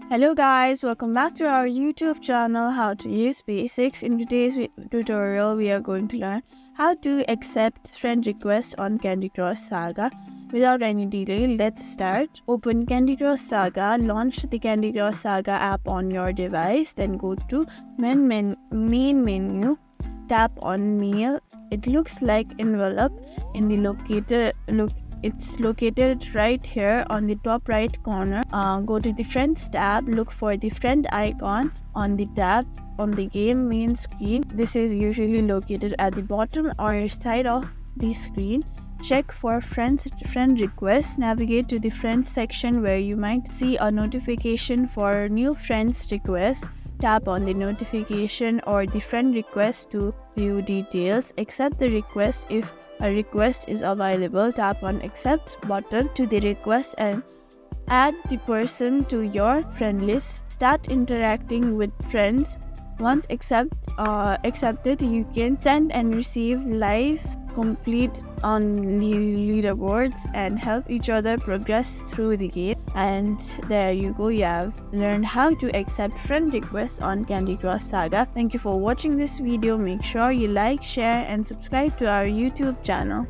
Hello guys, welcome back to our YouTube channel How to Use Basics. In today's tutorial, we are going to learn how to accept friend requests on Candy Crush Saga. Without any delay, let's start. Open Candy Crush Saga, launch the Candy Crush Saga app on your device, then go to main menu, tap on Mail. It looks like envelope in the It's located right here on the top right corner. Go to the Friends tab, look for the friend icon on the tab on the game main screen. This is usually located at the bottom or side of the screen. Check for friend requests. Navigate to the friends section where you might see a notification for new friends requests. Tap on the notification or the friend request to view details. Accept the request if a request is available. Tap on accept button to the request and add the person to your friend list. Start interacting with friends. Once accepted, you can send and receive lives, complete on leaderboards, and help each other progress through the game. And there you go, you have learned how to accept friend requests on Candy Crush Saga. Thank you for watching this video. Make sure you like, share and subscribe to our YouTube channel.